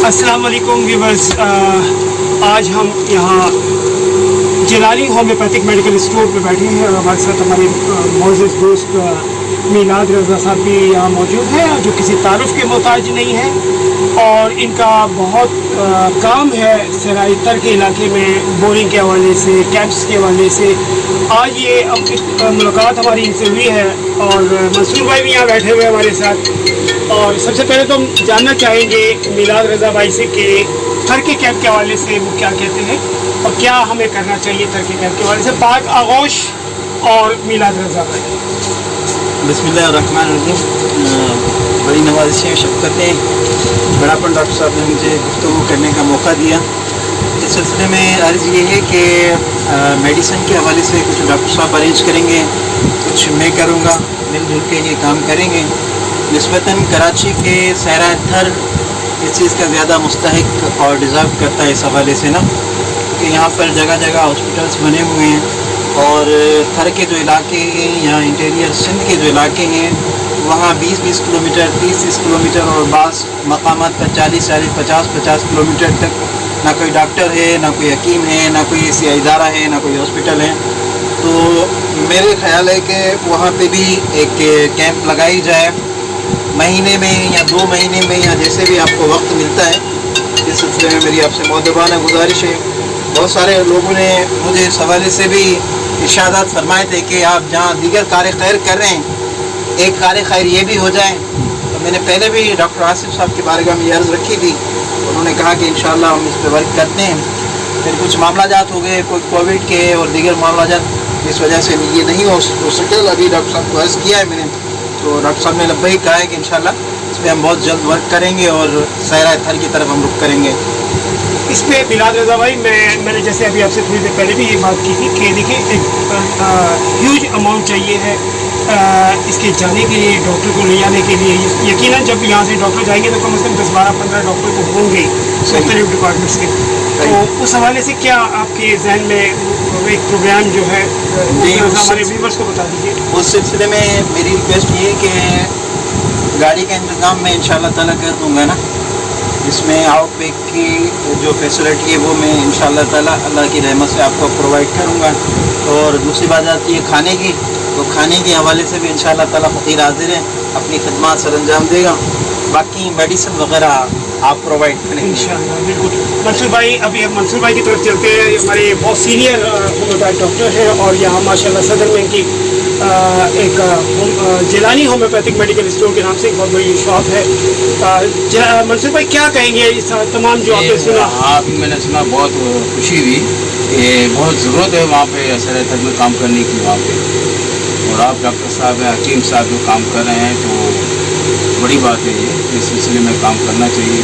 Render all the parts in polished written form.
अस्सलाम वालेकुम व्यूवर्स, आज हम यहाँ जलाली होम्योपैथिक मेडिकल स्टोर पे बैठे हैं और हमारे साथ हमारे मोअज़्ज़ज़ दोस्त मीलाद रज़ा साहब भी यहाँ मौजूद हैं जो किसी तारुफ के मोहताज नहीं है और इनका बहुत काम है सराय तर के इलाके में बोरिंग के हवाले से, कैंप्स के हवाले से। आज ये मुलाकात हमारी इनसे हुई है और मंसूर भाई भी यहाँ बैठे हुए हैं हमारे साथ। और सबसे पहले तो हम जानना चाहेंगे मीलाद रज़ा भाई से कि थर के कैंप के हवाले से वो क्या कहते हैं और क्या हमें करना चाहिए थर के कैंप के हवाले से। पाक आगोश और मीलाद रज़ा भाई। बिस्मिल्लाहिर्रहमानिर्रहीम। बड़ी नवाज़िशें, शफ़क़तें, बड़ापन डॉक्टर साहब ने मुझे गुफ्तगू करने का मौका दिया। इस सिलसिले में अर्ज़ ये है कि मेडिसिन के हवाले से कुछ डॉक्टर साहब अरेंज करेंगे, कुछ मैं करूँगा, मिलजुल के ये काम करेंगे। निस्बतन कराची के सहरा थर इस चीज़ का ज़्यादा मुस्तहिक और डिज़र्व करता है इस हवाले से ना, कि यहाँ पर जगह जगह हॉस्पिटल्स बने हुए हैं और थर के जो इलाके हैं या इंटीरियर सिंध के जो इलाके हैं वहाँ 20-20 किलोमीटर, 30-30 किलोमीटर और बाज़ मकामात पर 40-50 किलोमीटर तक ना कोई डॉक्टर है, ना कोई हकीम है, ना कोई ऐसी इदारा है, ना कोई हॉस्पिटल है। तो मेरे ख्याल है कि वहाँ पे भी एक कैंप लगाई जाए, महीने में या 2 महीने में या जैसे भी आपको वक्त मिलता है। इस सिलसिले में मेरी आपसे मुअद्दबाना गुजारिश है। बहुत सारे लोगों ने मुझे इस हवाले से भी इरशादात फरमाए थे कि आप जहाँ दीगर कार खैर कर रहे हैं, एक कार खैर ये भी हो जाए। तो मैंने पहले भी डॉक्टर आसिफ साहब के बारगाह में अर्ज़ रखी थी, उन्होंने कहा कि इंशाअल्लाह हम इस पर वर्क करते हैं। फिर कुछ मामलाजात हो गए, कोई कोविड के और दीगर मामलाजात, इस वजह से ये नहीं हो सके। अभी डॉक्टर साहब को अर्ज़ किया है मैंने, तो डॉक्टर साहब ने लब्बई कहा है कि इंशाअल्लाह इस पर हम बहुत जल्द वर्क करेंगे और सहरा थर की तरफ हम रुख करेंगे। इस पर मीलाद रज़ा भाई मैंने जैसे अभी आपसे थोड़ी देर पहले भी ये बात की थी कि देखिए एक ह्यूज अमाउंट चाहिए है इसके जाने के लिए, डॉक्टर को ले जाने के लिए। यकीनन जब यहाँ से डॉक्टर जाएंगे तो कम से कम 10-12-15 डॉक्टर तो होंगे मुख्तलिफ डिपार्टमेंट्स के। तो उस हवाले से क्या आपके जहन में एक प्रोग्राम जो है हमारे व्यूअर्स को बता दीजिए। उस सिलसिले में मेरी रिक्वेस्ट ये है कि गाड़ी का इंतज़ाम मैं इंशाअल्लाह ताला कर दूँगा ना। इसमें आउटबैक की जो फैसिलिटी है वो मैं इंशाअल्लाह ताला अल्लाह की रहमत से आपको प्रोवाइड करूँगा। और दूसरी बात आती है खाने की, तो खाने के हवाले से भी इंशाअल्लाह ताला फ़कीर हाज़िर है, अपनी खिदमत सर अंजाम देगा। बाकी मेडिसिन वगैरह आप प्रोवाइड करेंगे इंशाअल्लाह। बिल्कुल मंसूर भाई, अभी हम मंसूर भाई की तरफ चलते हैं। हमारे बहुत सीनियर होम्योपैथ डॉक्टर हैं और यहाँ माशाल्लाह सदर में इनकी एक जलाली होम्योपैथिक मेडिकल स्टोर के नाम से एक बहुत बड़ी शॉप है। मंसूर भाई क्या कहेंगे इस तमाम जो आपने सुना? आप मैंने सुना, बहुत खुशी हुई कि बहुत ज़रूरत है वहाँ पे सहरा थर में काम करने की वहाँ पे, और आप डॉक्टर साहब हैं, हकीम साहब जो काम कर रहे हैं, तो बड़ी बात है ये। इस सिलसिले में काम करना चाहिए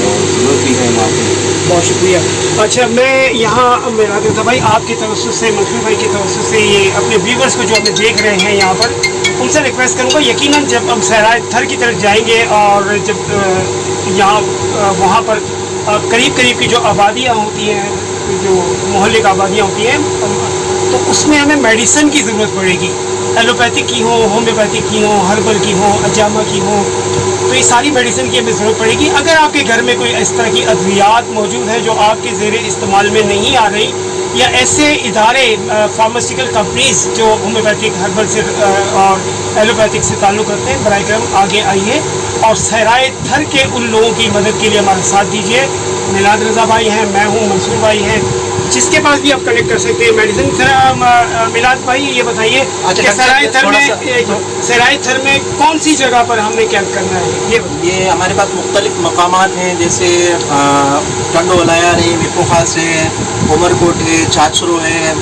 और ज़रूरत भी है वहाँ पे। बहुत शुक्रिया। अच्छा, मैं यहाँ मीलाद रज़ा भाई आपकी तवज्जो से, मंसूर भाई की तवज्जो से ये अपने व्यूवर्स को जो हमें देख रहे हैं यहाँ पर, उनसे रिक्वेस्ट करूँगा यकीनन जब हम सहरा थर की तरफ जाएंगे और जब यहाँ वहाँ पर करीब करीब की जो आबादियाँ होती हैं, जो मोहल्ले की आबादियाँ होती हैं, तो उसमें हमें मेडिसिन की ज़रूरत पड़ेगी। एलोपैथिक की हो, होम्योपैथिक की हो, हर्बल की हो, अजामा की हो, तो ये सारी मेडिसिन की हमें ज़रूरत पड़ेगी। अगर आपके घर में कोई इस तरह की अद्वियात मौजूद है जो आपके ज़ेरे इस्तेमाल में नहीं आ रही, या ऐसे इदारे फार्मास्यूटिकल कंपनीज़ जो होम्योपैथिक, हर्बल से और एलोपैथिक से ताल्लुक़ रखते हैं, बराए करम आगे आइए और सहराए थर के उन लोगों की मदद के लिए हमारा साथ दीजिए। मीलाद रज़ा भाई हैं, मैं हूँ, मंसूर भाई हैं, जिसके पास भी आप कनेक्ट कर सकते हैं मेडिसिन। मीलाद भाई ये बताइए कि सहराए थर में कौन सी जगह पर हमने कैंप करना है? ये हमारे पास मुख्तलिफ मकामात हैं, जैसे टंडो वलायार है, मिप्पो खास है, उमरकोट है, छाछरो है।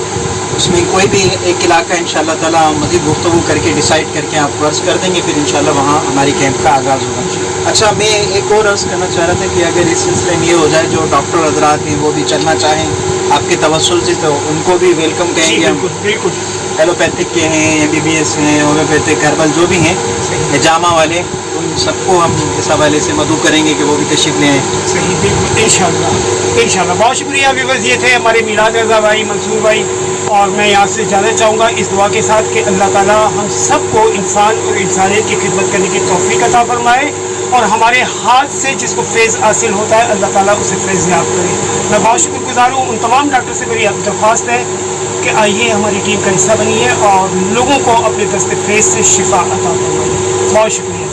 उसमें कोई भी एक इलाका इंशाअल्लाह ताला मज़ीद गुफ्तगू करके डिसाइड करके आपको अर्ज़ कर देंगे, फिर इंशाअल्लाह वहाँ हमारी कैंप का आगाज़ होगा। अच्छा, मैं एक और अर्ज़ करना चाह रहा था कि अगर इस सिलसिले में ये हो जाए, जो डॉक्टर हज़रात हैं वो भी चलना चाहें आपके तवस्सुल से, तो उनको भी वेलकम कहेंगे हम। बिल्कुल। एलोपैथिक के हैं, MBBS हैं, होम्योपैथिक, हर्बल जो भी हैं, जामा वाले, उन सबको हम इस हवाले से मदऊ करेंगे कि वो भी तशरीफ़ ले आएँ। सही, बिल्कुल, इंशाअल्लाह। बहुत शुक्रिया व्यूअर्स, ये थे हमारे मीलाद रज़ा भाई, मंसूर भाई, और मैं यहाँ से जाना चाहूँगा इस दुआ के साथ कि अल्लाह ताला हम सबको इंसान और इंसानियत की खिदमत करने की तौफीक अता फरमाए اور ہمارے ہاتھ سے جس کو فیض حاصل ہوتا ہے اللہ تعالیٰ اسے فیض یاب کرے. میں بہت شکر گزار ہوں. ان تمام ڈاکٹر سے میری درخواست ہے کہ آئیے ہماری ٹیم کا حصہ بنیے اور لوگوں کو اپنے دست فیض سے شفا عطا فرمائیے. بہت شکریہ.